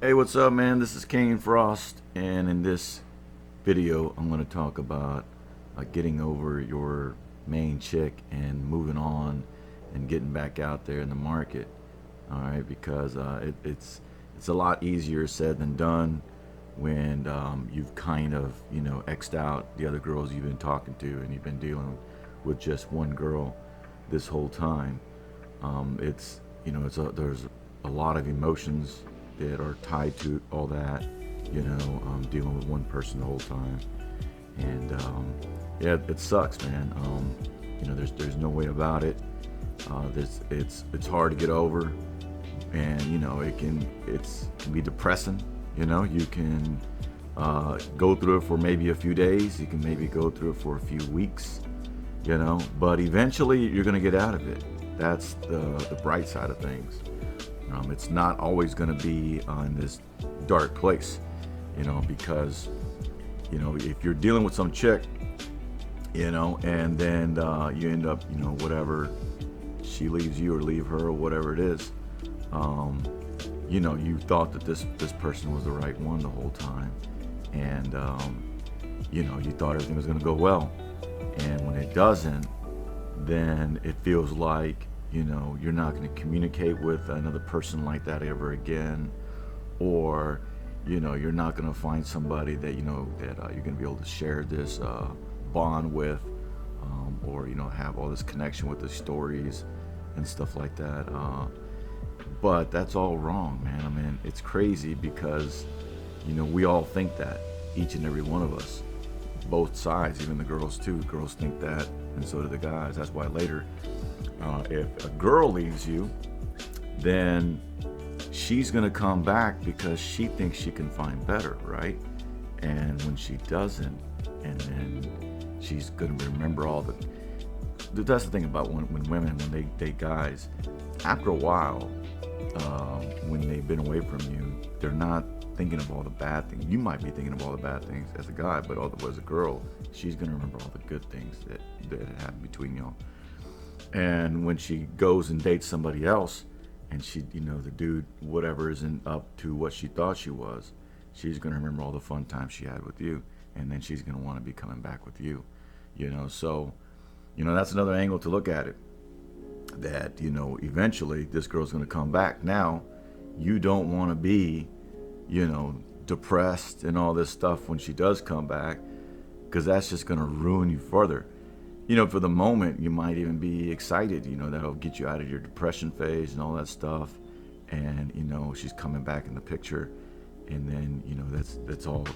Hey, what's up, man? This is Kane Frost, and in this video, I'm going to talk about getting over your main chick and moving on and getting back out there in the market. All right, because it's a lot easier said than done when you've kind of xed out the other girls you've been talking to, and you've been dealing with just one girl this whole time. There's a lot of emotions that are tied to all that, dealing with one person the whole time. And yeah, it sucks, man. There's no way about it. It's hard to get over, and it can be depressing. You can go through it for maybe a few days. You can maybe go through it for a few weeks. But eventually you're gonna get out of it. That's the bright side of things. It's not always going to be in this dark place, because, if you're dealing with some chick, and then you end up, whatever, she leaves you or leave her or whatever it is, you thought that this person was the right one the whole time, and, you thought everything was going to go well. And when it doesn't, then it feels like you're not going to communicate with another person like that ever again, or you're not going to find somebody that that you're going to be able to share this bond with, or have all this connection with the stories and stuff like that. But that's all wrong, man. I mean, it's crazy because we all think that, each and every one of us, both sides, even the girls too. Girls think that, and so do the guys. That's why later, if a girl leaves you, then she's gonna come back because she thinks she can find better, right? And when she doesn't, and then she's gonna remember all the. That's the thing about when women, when they date guys, after a while, when they've been away from you, they're not thinking of all the bad things. You might be thinking of all the bad things as a guy, but as a girl, she's gonna remember all the good things that happened between y'all. And when she goes and dates somebody else, and she, the dude, whatever, isn't up to what she thought she was, she's gonna remember all the fun times she had with you, and then she's gonna want to be coming back with you. So that's another angle to look at it. That eventually this girl's gonna come back. Now, you don't want to be depressed and all this stuff when she does come back, because that's just going to ruin you further. For the moment, you might even be excited, that'll get you out of your depression phase and all that stuff. And, she's coming back in the picture, and then, that's all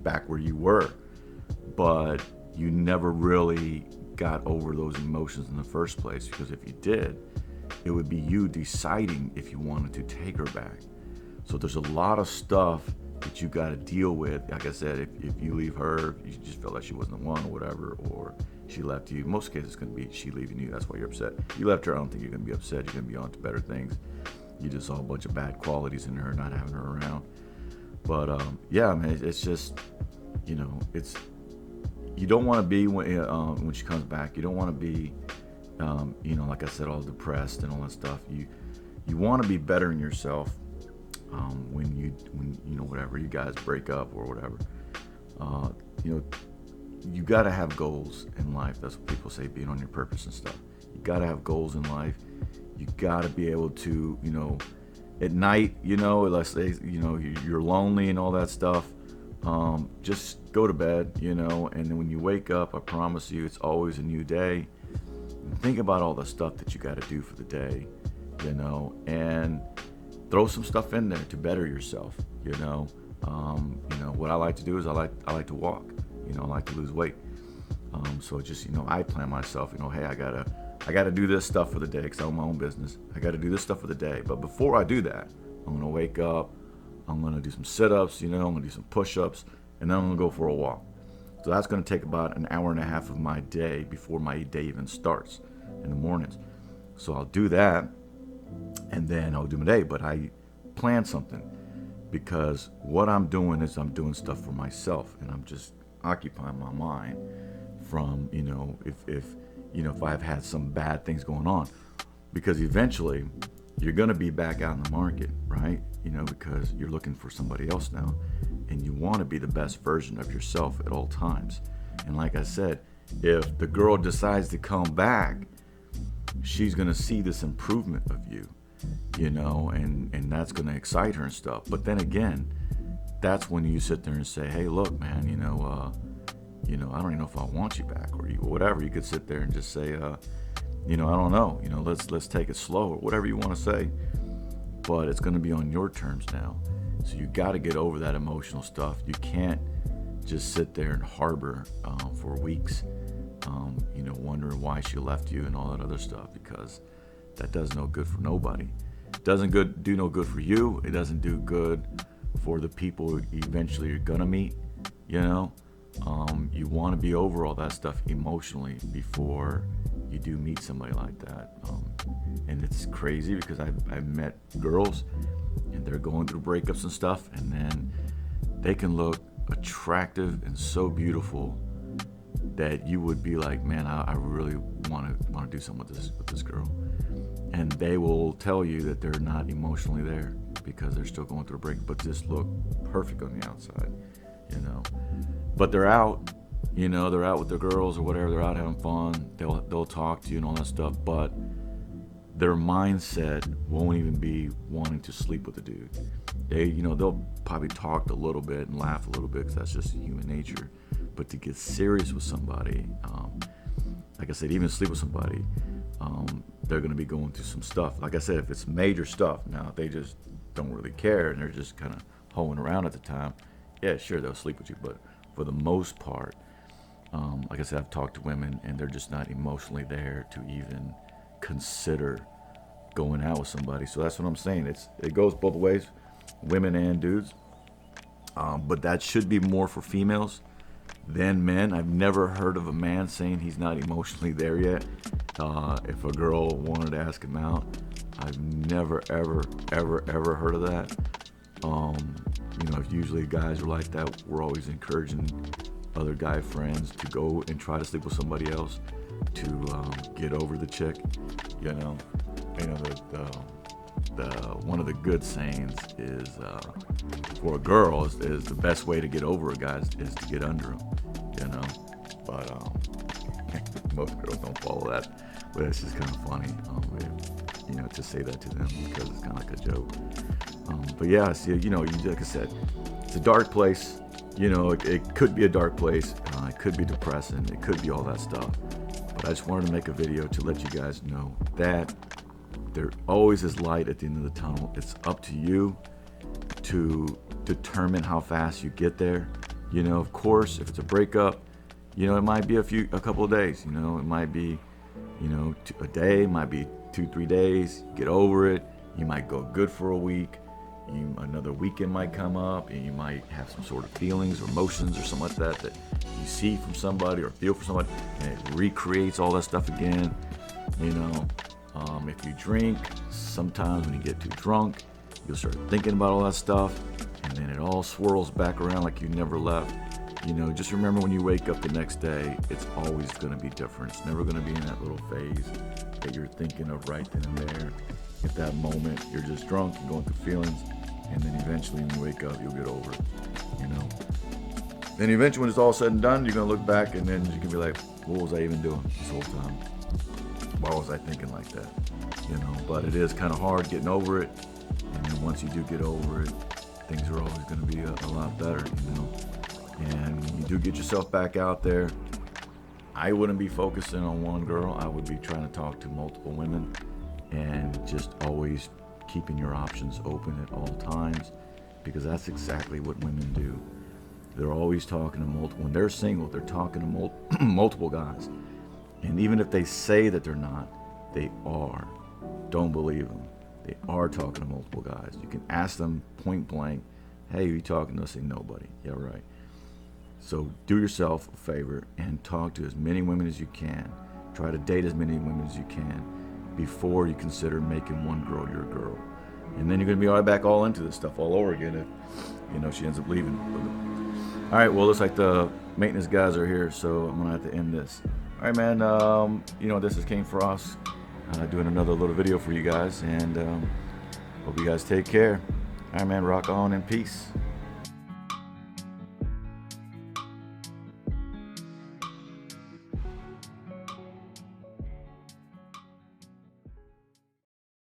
back where you were. But you never really got over those emotions in the first place, because if you did, it would be you deciding if you wanted to take her back. So there's a lot of stuff that you got to deal with. Like I said, if you leave her, you just felt like she wasn't the one or whatever, or she left you. In most cases, it's going to be she leaving you. That's why you're upset. You left her, I don't think you're going to be upset. You're going to be on to better things. You just saw a bunch of bad qualities in her, not having her around. But yeah, man, it's just, it's, you don't want to be when she comes back. You don't want to be, like I said, all depressed and all that stuff. You want to be bettering yourself. When whatever, you guys break up or whatever, you got to have goals in life. That's what people say, being on your purpose and stuff. You got to have goals in life. You got to be able to, at night, let's say, you're lonely and all that stuff. Just go to bed, and then when you wake up, I promise you, it's always a new day. And think about all the stuff that you got to do for the day, and throw some stuff in there to better yourself. What I like to do is I like to walk. I like to lose weight. So just I plan myself. Hey, I gotta do this stuff for the day because I own my own business. I gotta do this stuff for the day. But before I do that, I'm gonna wake up. I'm gonna do some sit-ups. I'm gonna do some push-ups, and then I'm gonna go for a walk. So that's gonna take about an hour and a half of my day before my day even starts in the mornings. So I'll do that. And then I'll do my day, but I plan something, because what I'm doing is I'm doing stuff for myself, and I'm just occupying my mind from, if I've had some bad things going on, because eventually you're going to be back out in the market, right? because you're looking for somebody else now, and you want to be the best version of yourself at all times. And like I said, if the girl decides to come back, she's going to see this improvement of you, and that's going to excite her and stuff. But then again, that's when you sit there and say, hey, look, man, I don't even know if I want you back, or whatever. You could sit there and just say, I don't know, let's take it slow, or whatever you want to say. But it's going to be on your terms now. So you got to get over that emotional stuff. You can't just sit there and harbor for weeks, wondering why she left you and all that other stuff, because that does no good for nobody. It doesn't do no good for you. It doesn't do good for the people eventually you're going to meet, You want to be over all that stuff emotionally before you do meet somebody like that. And it's crazy because I've met girls and they're going through breakups and stuff, and then they can look attractive and so beautiful that you would be like, man, I really want to do something with this girl. And they will tell you that they're not emotionally there because they're still going through a breakup, but just look perfect on the outside, But they're out, they're out with their girls or whatever. They're out having fun. They'll talk to you and all that stuff, but their mindset won't even be wanting to sleep with the dude. They'll probably talk a little bit and laugh a little bit because that's just human nature. But to get serious with somebody, like I said, even sleep with somebody, they're going to be going through some stuff. Like I said, if it's major stuff, now if they just don't really care and they're just kind of hoeing around at the time, yeah, sure, they'll sleep with you. But for the most part, like I said, I've talked to women and they're just not emotionally there to even consider going out with somebody. So that's what I'm saying. It goes both ways, women and dudes. But that should be more for females than men. I've never heard of a man saying he's not emotionally there yet. If a girl wanted to ask him out, I've never, ever heard of that. Usually guys are like that. We're always encouraging other guy friends to go and try to sleep with somebody else to get over the chick. The one of the good sayings is for a girl is the best way to get over a guy is to get under him. But most girls don't follow that. But it's just kind of funny, to say that to them because it's kind of like a joke. But yeah, see, like I said, it's a dark place. It could be a dark place. It could be depressing. It could be all that stuff. But I just wanted to make a video to let you guys know that there always is light at the end of the tunnel. It's up to you to determine how fast you get there. Of course, if it's a breakup, it might be a couple of days. It might be, a day, it might be 2-3 days. You get over it. You might go good for a week. Another weekend might come up, and you might have some sort of feelings or emotions or something like that you see from somebody or feel for somebody, and it recreates all that stuff again. If you drink, sometimes when you get too drunk, you'll start thinking about all that stuff, and then it all swirls back around like you never left. Just remember when you wake up the next day, it's always going to be different. It's never going to be in that little phase that you're thinking of right then and there. At that moment, you're just drunk and going through feelings, and then eventually when you wake up, you'll get over it. Then eventually when it's all said and done, you're going to look back and then you can be like, what was I even doing this whole time? Why was I thinking like that? But it is kind of hard getting over it. And then once you do get over it, things are always going to be a lot better, And when you do get yourself back out there, I wouldn't be focusing on one girl. I would be trying to talk to multiple women and just always keeping your options open at all times, because that's exactly what women do. They're always talking to multiple. When they're single, they're talking to multiple guys. And even if they say that they're not, they are. Don't believe them. They are talking to multiple guys. You can ask them point blank, hey, are you talking to us? Say nobody. Yeah, right. So do yourself a favor and talk to as many women as you can. Try to date as many women as you can before you consider making one girl your girl. And then you're going to be right back all into this stuff all over again if, she ends up leaving. All right, well, looks like the maintenance guys are here, so I'm going to have to end this. All right, man, this is KayneFrost doing another little video for you guys, and hope you guys take care. All right, man, rock on in peace.